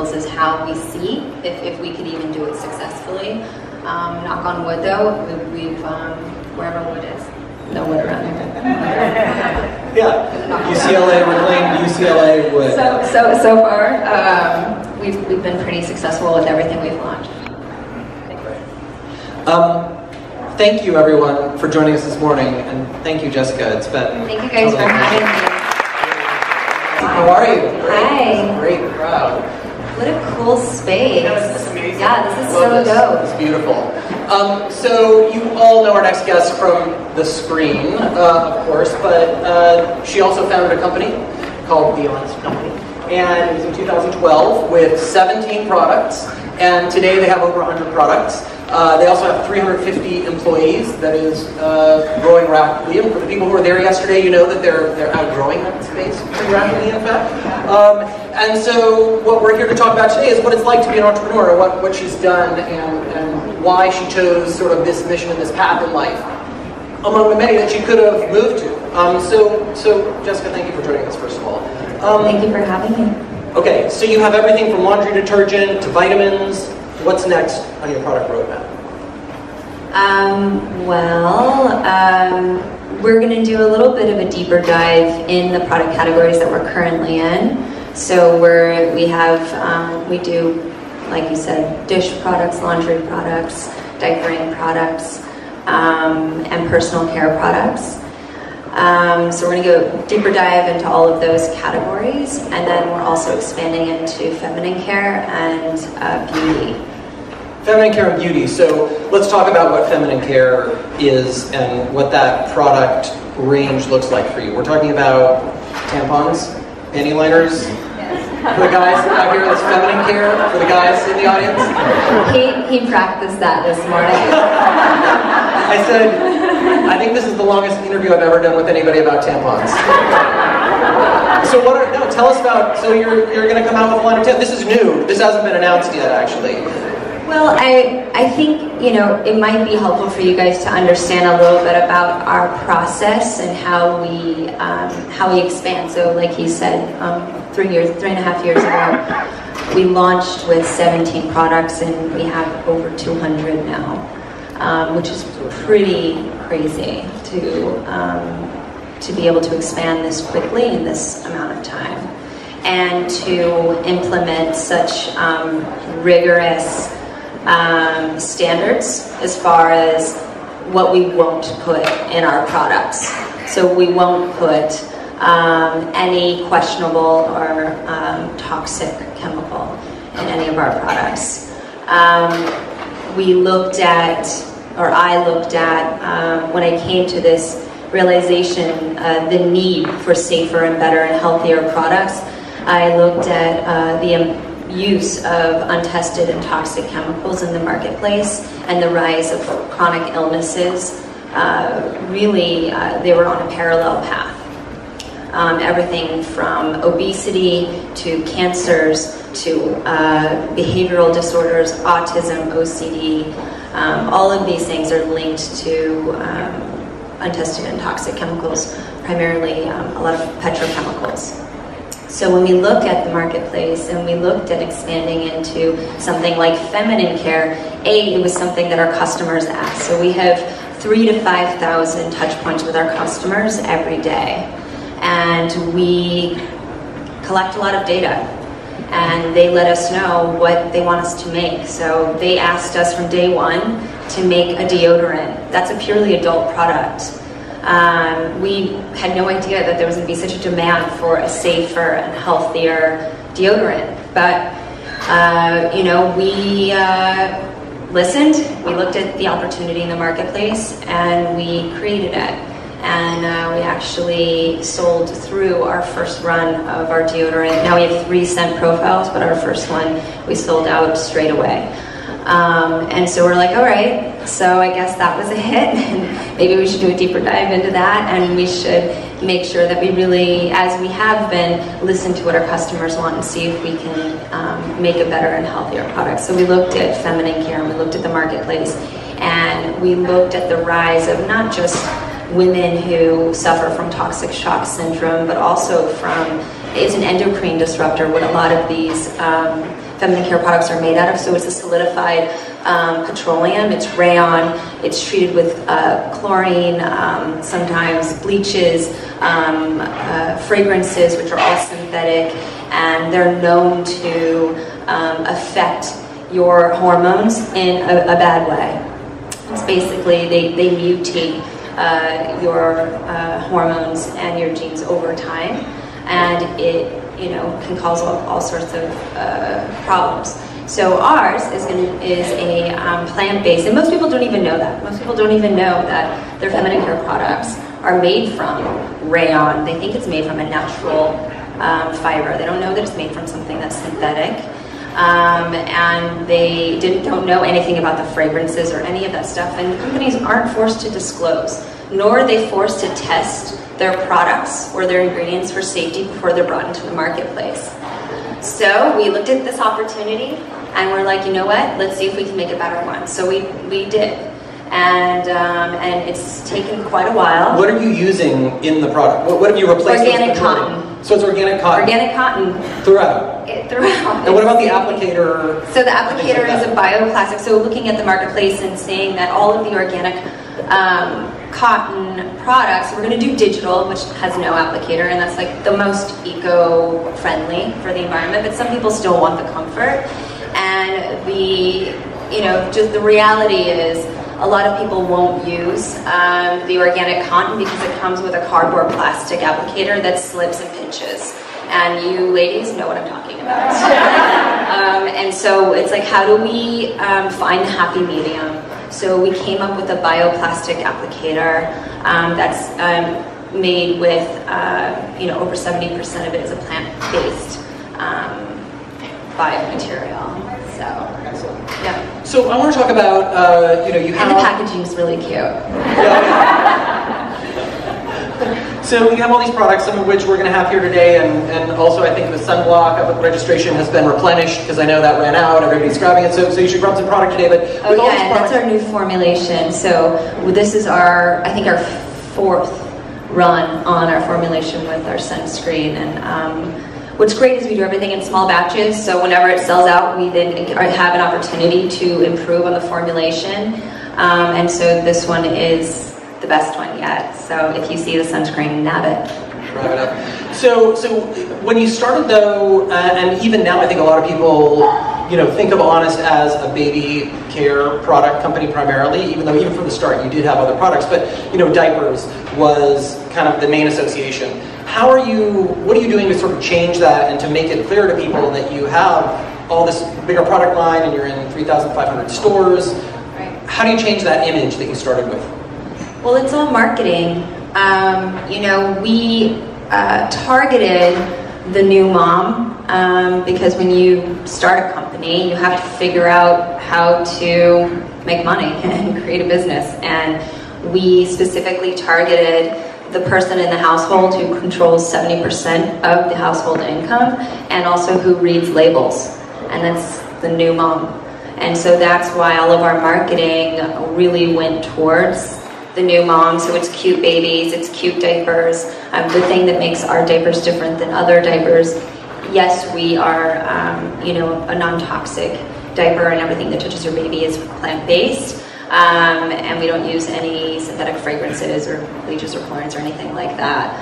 is how we see if we could even do it successfully. Knock on wood, though, we've wherever wood is, no wood around here. Yeah, UCLA, we're playing UCLA wood. So far, we've been pretty successful with everything we've launched. Thank you, everyone, for joining us this morning, and thank you, Jessica. It's been thank you guys for having me. How are you? Hi. Great crowd. What a cool space. This is amazing. Yeah, this is so dope. It's beautiful. So you all know our next guest from the screen, of course, but she also founded a company called The Honest Company, and it was in 2012 with 17 products, and today they have over 100 products. They also have 350 employees. That is growing rapidly. And for the people who were there yesterday, you know that they're outgrowing that space pretty rapidly, in fact. And so what we're here to talk about today is what it's like to be an entrepreneur, what she's done, and why she chose sort of this mission and this path in life, among the many that she could have moved to. So Jessica, thank you for joining us, first of all. Thank you for having me. Okay, so you have everything from laundry detergent to vitamins. What's next on your product roadmap? We're going to do a little bit of a deeper dive in the product categories that we're currently in. So we do, like you said, dish products, laundry products, diapering products, and personal care products. So we're going to go deeper dive into all of those categories, and then we're also expanding into feminine care and beauty. Feminine care and beauty. So let's talk about what feminine care is and what that product range looks like for you. We're talking about tampons, panty liners. For the guys out here, that's feminine care. For the guys in the audience. He practiced that this morning. I said, I think this is the longest interview I've ever done with anybody about tampons. So tell us about, so you're going to come out with a line of tampons. This is new. This hasn't been announced yet, actually. Well, I think, it might be helpful for you guys to understand a little bit about our process and how we expand. So like he said, 3.5 years ago, we launched with 17 products, and we have over 200 now, which is pretty crazy to be able to expand this quickly in this amount of time, and to implement such rigorous standards as far as what we won't put in our products. So we won't put any questionable or toxic chemical in any of our products. We looked at, or I looked at, when I came to this realization, the need for safer and better and healthier products, I looked at the use of untested and toxic chemicals in the marketplace and the rise of chronic illnesses. Really, they were on a parallel path. Everything from obesity to cancers to behavioral disorders, autism, OCD, all of these things are linked to untested and toxic chemicals, primarily a lot of petrochemicals. So when we look at the marketplace and we looked at expanding into something like feminine care, it was something that our customers asked. So we have 3,000 to 5,000 touch points with our customers every day. And we collect a lot of data, and they let us know what they want us to make. So they asked us from day one to make a deodorant. That's a purely adult product. We had no idea that there was going to be such a demand for a safer and healthier deodorant. But, we listened, we looked at the opportunity in the marketplace, and we created it. And we actually sold through our first run of our deodorant. Now we have 3 scent profiles, but our first one we sold out straight away. And so we're like, all right, so I guess that was a hit, and maybe we should do a deeper dive into that, and we should make sure that we really, as we have been, listen to what our customers want and see if we can make a better and healthier product. So we looked at feminine care, and we looked at the marketplace, and we looked at the rise of not just women who suffer from toxic shock syndrome, but also from is an endocrine disruptor, what a lot of these feminine care products are made out of. So it's a solidified petroleum, it's rayon, it's treated with chlorine, sometimes bleaches, fragrances, which are all synthetic, and they're known to affect your hormones in a bad way. It's basically, they mutate your hormones and your genes over time, and it can cause all sorts of problems. So ours is a plant-based, and most people don't even know that. Most people don't even know that their feminine care products are made from rayon. They think it's made from a natural fiber. They don't know that it's made from something that's synthetic. And they don't know anything about the fragrances or any of that stuff, and companies aren't forced to disclose, nor are they forced to test their products or their ingredients for safety before they're brought into the marketplace. So we looked at this opportunity and we're like, you know what, let's see if we can make a better one. So we did, and it's taken quite a while. What are you using in the product? What have you replaced? Organic cotton. So it's organic cotton? Organic cotton. Throughout? Throughout. And what about the applicator? So the applicator is a bioplastic. So looking at the marketplace and seeing that all of the organic cotton products, we're going to do digital, which has no applicator, and that's like the most eco-friendly for the environment, but some people still want the comfort. And just the reality is a lot of people won't use the organic cotton because it comes with a cardboard plastic applicator that slips and pinches. And you ladies know what I'm talking about. And so it's like, how do we find the happy medium? So we came up with a bioplastic applicator that's made with, over 70% of it is a plant-based biomaterial. So, yeah. So I want to talk about, you have... And the packaging is really cute. Yeah. So you have all these products, some of which we're going to have here today, and also I think the sunblock registration has been replenished because I know that ran out, everybody's grabbing it, so you should grab some product today. But and that's our new formulation. So this is our 4th run on our formulation with our sunscreen, and what's great is we do everything in small batches, so whenever it sells out, we then have an opportunity to improve on the formulation, and so this one is the best one yet. So if you see the sunscreen, nab it. Grab it up. So when you started though, and even now I think a lot of people, think of Honest as a baby care product company primarily, even from the start you did have other products, but diapers was kind of the main association. What are you doing to sort of change that and to make it clear to people that you have all this bigger product line and you're in 3,500 stores? Right. How do you change that image that you started with? Well, it's all marketing. We targeted the new mom because when you start a company, you have to figure out how to make money and create a business. And we specifically targeted the person in the household who controls 70% of the household income and also who reads labels. And that's the new mom. And so that's why all of our marketing really went towards the new mom. So it's cute babies, it's cute diapers. The thing that makes our diapers different than other diapers, yes, we are, a non-toxic diaper, and everything that touches your baby is plant-based. And we don't use any synthetic fragrances or bleaches or chlorines or anything like that.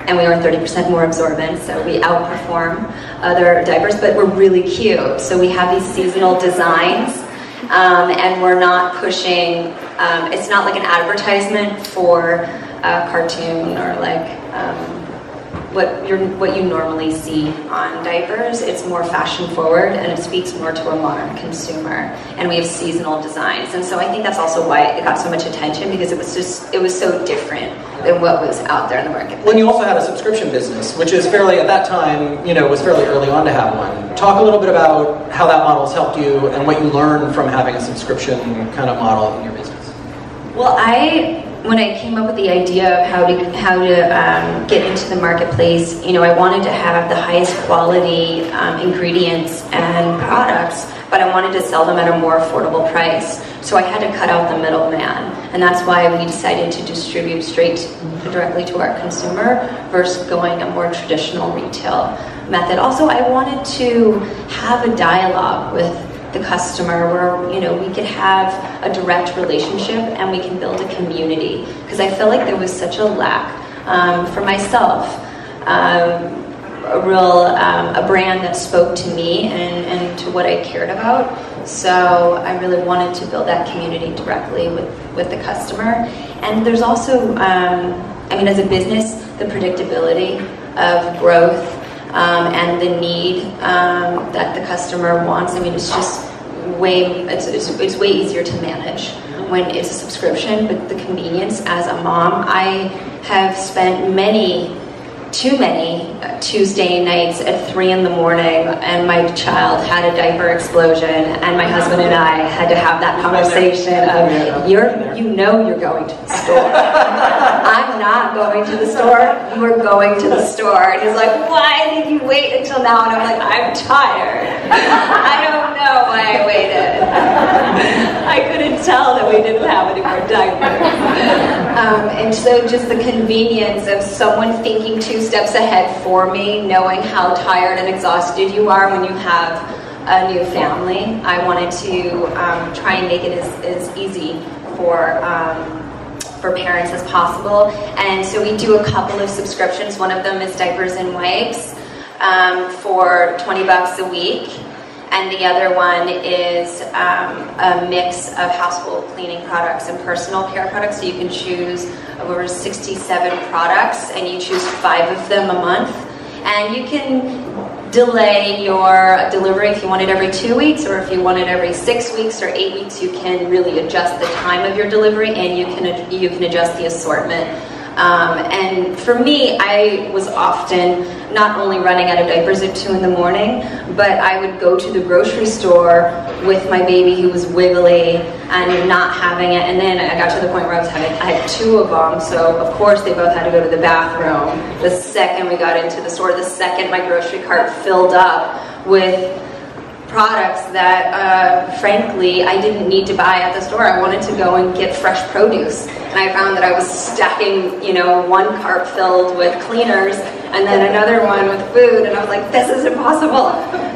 And we are 30% more absorbent, so we outperform other diapers, but we're really cute. So we have these seasonal designs, and we're not pushing, it's not like an advertisement for a cartoon or like what you normally see on diapers. It's more fashion forward and it speaks more to a modern consumer, and we have seasonal designs, and so I think that's also why it got so much attention, because it was so different than what was out there in the market. When you also had a subscription business, which is fairly, at that time, was fairly early on to have one. Talk a little bit about how that model has helped you and what you learned from having a subscription kind of model in your business. Well, I when I came up with the idea of how to get into the marketplace, I wanted to have the highest quality ingredients and products, but I wanted to sell them at a more affordable price. So I had to cut out the middleman, and that's why we decided to distribute straight directly to our consumer versus going a more traditional retail method. Also, I wanted to have a dialogue with the customer where we could have a direct relationship and we can build a community, because I feel like there was such a lack for myself, a brand that spoke to me and to what I cared about. So I really wanted to build that community directly with the customer. And there's also as a business, the predictability of growth and the need that the customer wants. It's just it's way easier to manage when it's a subscription, but the convenience as a mom, I have spent too many Tuesday nights at 3 in the morning, and my child had a diaper explosion, and my husband and I had to have that conversation of, you're going to the store. I'm not going to the store, you're going to the store. And he's like, why did you wait until now? And I'm like, I'm tired. I don't know why I waited. I couldn't tell that we didn't have any more diapers. And so just the convenience of someone thinking 2 steps ahead for me, knowing how tired and exhausted you are when you have a new family. I wanted to try and make it as easy for parents as possible. And so we do a couple of subscriptions. One of them is diapers and wipes for $20 a week. And the other one is a mix of household cleaning products and personal care products. So you can choose over 67 products, and you choose 5 of them a month. And you can delay your delivery if you want it every 2 weeks, or if you want it every 6 weeks or 8 weeks. You can really adjust the time of your delivery, and you can adjust the assortment. And for me, I was often not only running out of diapers at 2 in the morning, but I would go to the grocery store with my baby who was wiggly and not having it. And then I got to the point where I had 2 of them, so of course they both had to go to the bathroom. The second we got into the store, the second my grocery cart filled up with products that, frankly, I didn't need to buy at the store. I wanted to go and get fresh produce. And I found that I was stacking, one cart filled with cleaners and then another one with food, and I was like, this is impossible.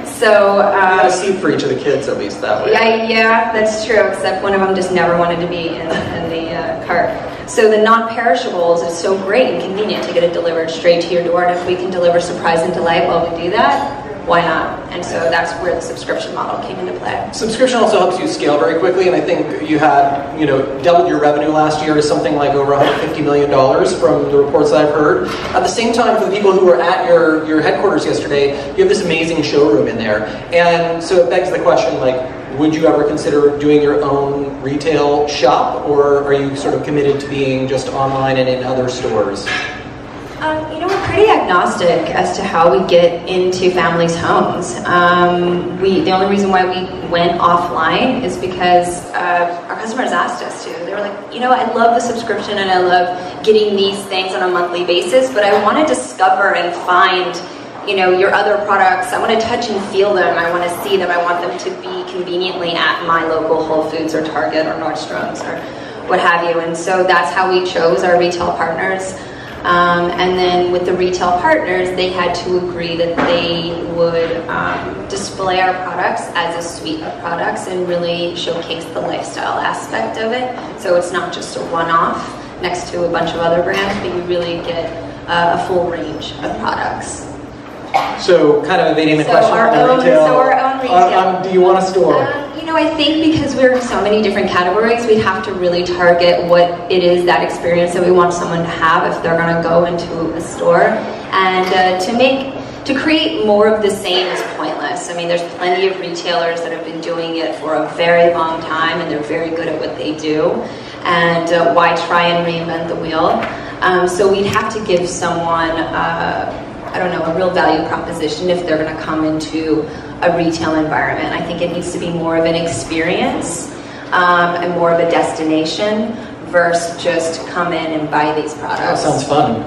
So you got a seat for each of the kids, at least that way. Yeah, that's true, except one of them just never wanted to be in the cart. So the non-perishables is so great and convenient to get it delivered straight to your door, and if we can deliver surprise and delight while we do that, why not? And so that's where the subscription model came into play. Subscription also helps you scale very quickly, and I think you had, doubled your revenue last year to something like over $150 million from the reports that I've heard. At the same time, for the people who were at your headquarters yesterday, you have this amazing showroom in there. And so it begs the question, would you ever consider doing your own retail shop, or are you sort of committed to being just online and in other stores? We're pretty agnostic as to how we get into families' homes. The only reason why we went offline is because our customers asked us to. They were like, I love the subscription and I love getting these things on a monthly basis, but I want to discover and find, your other products. I want to touch and feel them. I want to see them. I want them to be conveniently at my local Whole Foods or Target or Nordstrom's or what have you. And so that's how we chose our retail partners. And then with the retail partners, they had to agree that they would display our products as a suite of products and really showcase the lifestyle aspect of it. So it's not just a one-off next to a bunch of other brands, but you really get a full range of products. So kind of evading the question on retail. So our own retail. Do you want a store? I think because we're in so many different categories, we'd have to really target what it is, that experience that we want someone to have if they're going to go into a store. And to create more of the same is pointless. There's plenty of retailers that have been doing it for a very long time, and they're very good at what they do. And why try and reinvent the wheel? So we'd have to give someone a real value proposition if they're going to come into a retail environment. I think it needs to be more of an experience and more of a destination versus just come in and buy these products. That sounds fun.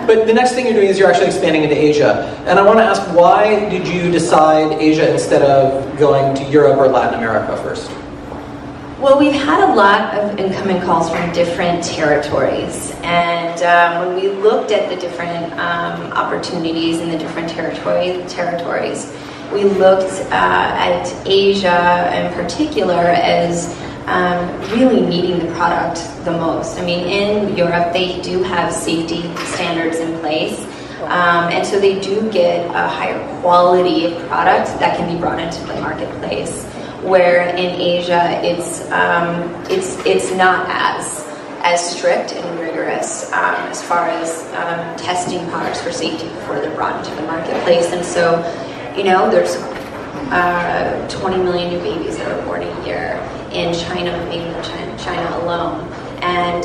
But the next thing you're doing is you're actually expanding into Asia. And I want to ask, why did you decide Asia instead of going to Europe or Latin America first? Well, we've had a lot of incoming calls from different territories. And when we looked at the different opportunities in the different territories, we looked at Asia in particular as really needing the product the most. I mean, in Europe, they do have safety standards in place, and so they do get a higher quality of product that can be brought into the marketplace. Where in Asia, it's not as strict and rigorous as far as testing products for safety before they're brought into the marketplace. And so, you know, there's 20 million new babies that are born a year in China, mainland China alone. And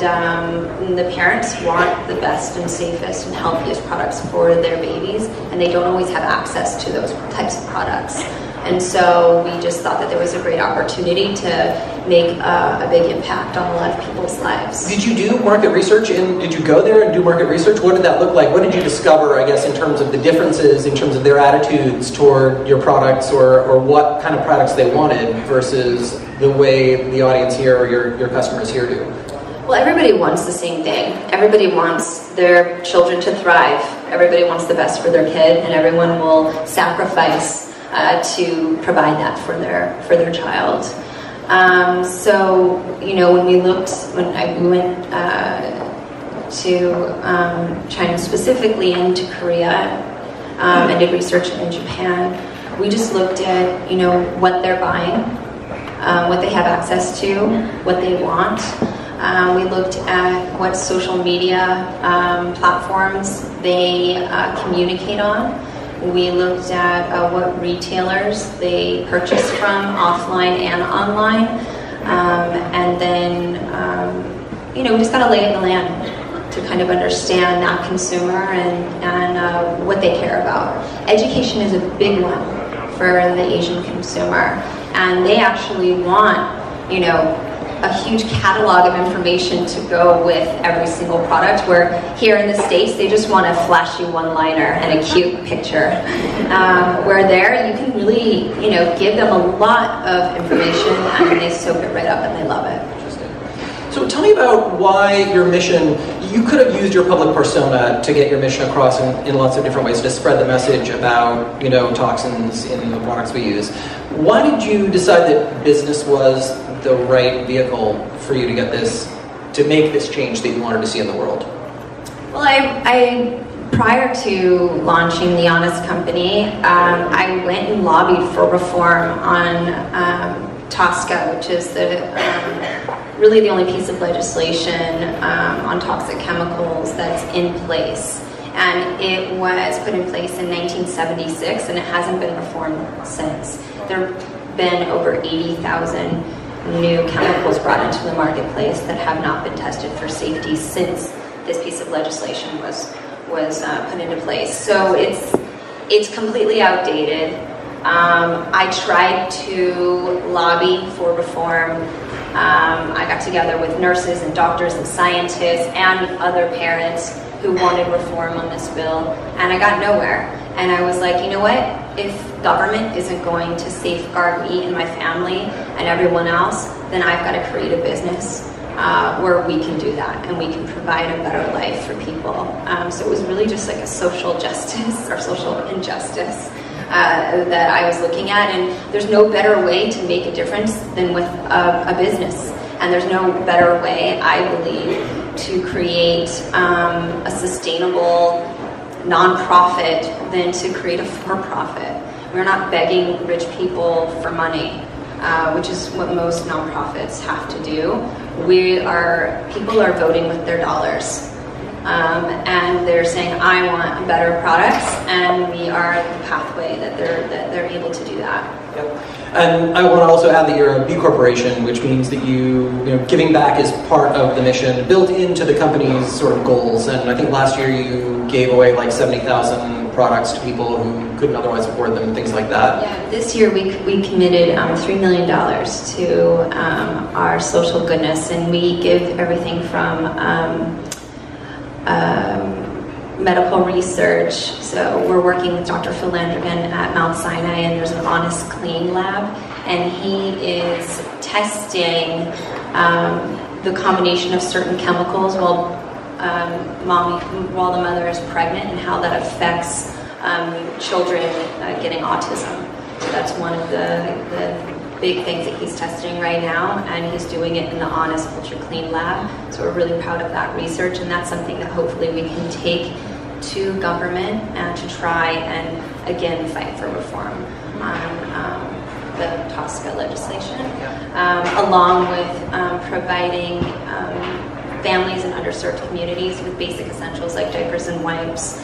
the parents want the best and safest and healthiest products for their babies, and they don't always have access to those types of products. And so we just thought that there was a great opportunity to make a big impact on a lot of people's lives. Did you do market research? And did you go there and do market research? What did that look like? What did you discover, I guess, in terms of the differences, in terms of their attitudes toward your products, or what kind of products they wanted versus the way the audience here or your customers here do? Well, everybody wants the same thing. Everybody wants their children to thrive. Everybody wants the best for their kid, and everyone will sacrifice to provide that for their child. So, you know, when we went to China specifically and to Korea and did research in Japan, we just looked at, you know, what they're buying, what they have access to, what they want. We looked at what social media platforms they communicate on. We looked at what retailers they purchase from, offline and online. And then, you know, we just got to lay in the land to kind of understand that consumer and what they care about. Education is a big one for the Asian consumer. And they actually want, you know, a huge catalog of information to go with every single product, where here in the States, they just want a flashy one-liner and a cute picture. Where there, you can really, you know, give them a lot of information and they soak it right up and they love it. So tell me about why your mission, you could have used your public persona to get your mission across in lots of different ways to spread the message about, you know, toxins in the products we use. Why did you decide that business was the right vehicle for you to get this, to make this change that you wanted to see in the world? Well, I prior to launching The Honest Company, I went and lobbied for reform on TSCA, which is really the only piece of legislation on toxic chemicals that's in place. And it was put in place in 1976, and it hasn't been reformed since. There have been over 80,000 new chemicals brought into the marketplace that have not been tested for safety since this piece of legislation was put into place. So it's completely outdated. I tried to lobby for reform. I got together with nurses and doctors and scientists and other parents who wanted reform on this bill, and I got nowhere. And I was like, you know what? If government isn't going to safeguard me and my family and everyone else, then I've got to create a business where we can do that and we can provide a better life for people. So it was really just like a social justice or social injustice that I was looking at, and there's no better way to make a difference than with a business. And there's no better way, I believe, to create a sustainable nonprofit than to create a for-profit. We're not begging rich people for money, which is what most nonprofits have to do. People are voting with their dollars. And they're saying, I want better products, and we are the pathway that they're able to do that. Yep. And I want to also add that you're a B Corporation, which means that you know, giving back is part of the mission, built into the company's sort of goals. And I think last year you gave away like 70,000 products to people who couldn't otherwise afford them and things like that. Yeah, this year we committed $3 million to our social goodness, and we give everything from medical research. So we're working with Dr. Phil Landrigan at Mount Sinai, and there's an Honest Clean lab, and he is testing the combination of certain chemicals while the mother is pregnant, and how that affects children getting autism. So that's one of the big things that he's testing right now, and he's doing it in the Honest Ultra Clean lab. So we're really proud of that research, and that's something that hopefully we can take to government and to try and again fight for reform on the TSCA legislation, along with providing families in underserved communities with basic essentials like diapers and wipes.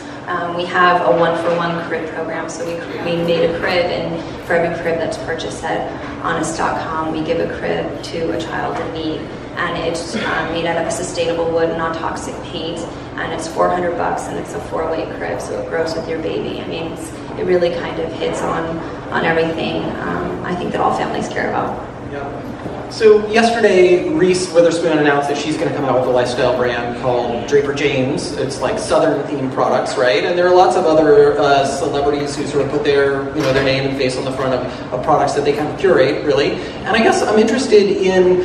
We have a one-for-one crib program, so we made a crib, and for every crib that's purchased at honest.com, we give a crib to a child in need, and it's made out of a sustainable wood, non-toxic paint, and it's $400, and it's a 4-way crib, so it grows with your baby. I mean, it really kind of hits on everything I think that all families care about. Yeah. So yesterday, Reese Witherspoon announced that she's going to come out with a lifestyle brand called Draper James. It's like Southern-themed products, right? And there are lots of other celebrities who sort of put their name and face on the front of products that they kind of curate, really. And I guess I'm interested in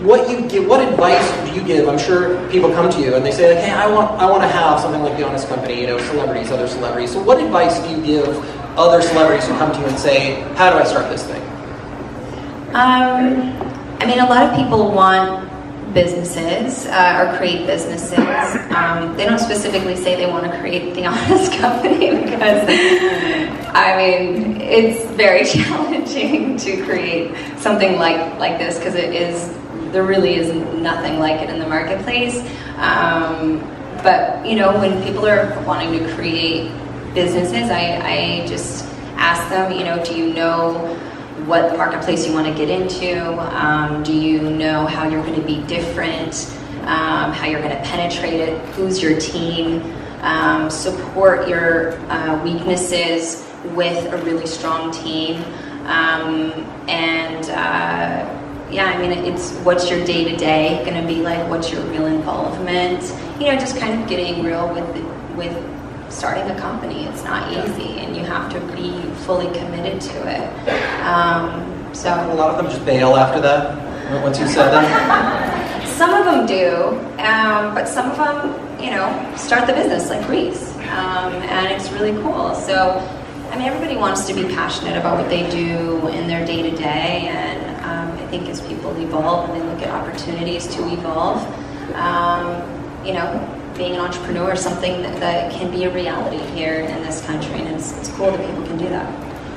what you give. What advice do you give? I'm sure people come to you and they say, like, hey, I want to have something like the Honest Company, celebrities, other celebrities. So what advice do you give other celebrities who come to you and say, how do I start this thing? I mean, a lot of people want businesses or create businesses. They don't specifically say they want to create the Honest Company because, I mean, it's very challenging to create something like this because there really is nothing like it in the marketplace. But, when people are wanting to create businesses, I just ask them, do you know what the marketplace you want to get into? Do you know how you're going to be different? How you're going to penetrate it? Who's your team? Support your weaknesses with a really strong team. Yeah, I mean, it's what's your day-to-day going to be like? What's your real involvement? Just kind of getting real with starting a company. It's not easy, and you have to be fully committed to it. So a lot of them just bail after that, once you said that? Some of them do, but some of them, start the business like Reese, and it's really cool. So, I mean, everybody wants to be passionate about what they do in their day-to-day, and I think as people evolve and they look at opportunities to evolve, being an entrepreneur is something that can be a reality here in this country, and it's cool that people can do that.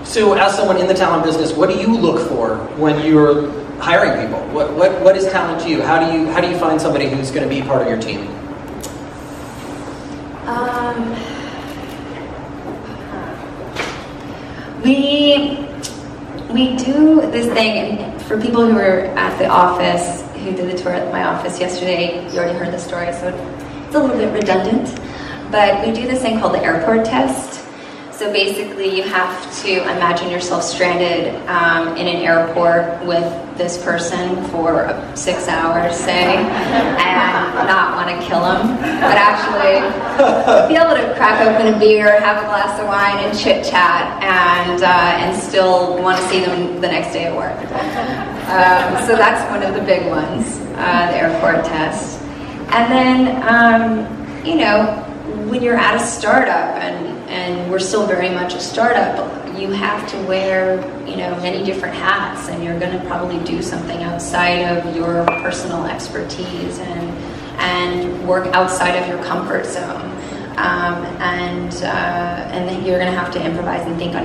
So as someone in the talent business, what do you look for when you're hiring people? What is talent to you? How do you find somebody who's going to be part of your team? We do this thing, and for people who were at the office, who did the tour at my office yesterday, you already heard the story, so it's a little bit redundant, but we do this thing called the airport test. So basically you have to imagine yourself stranded in an airport with this person for 6 hours, say, and not want to kill them, but actually be able to crack open a beer, have a glass of wine, and chit-chat, and still want to see them the next day at work. So that's one of the big ones, the airport test. And then, when you're at a startup, and we're still very much a startup, you have to wear, many different hats, and you're going to probably do something outside of your personal expertise and work outside of your comfort zone. And then you're going to have to improvise and think on your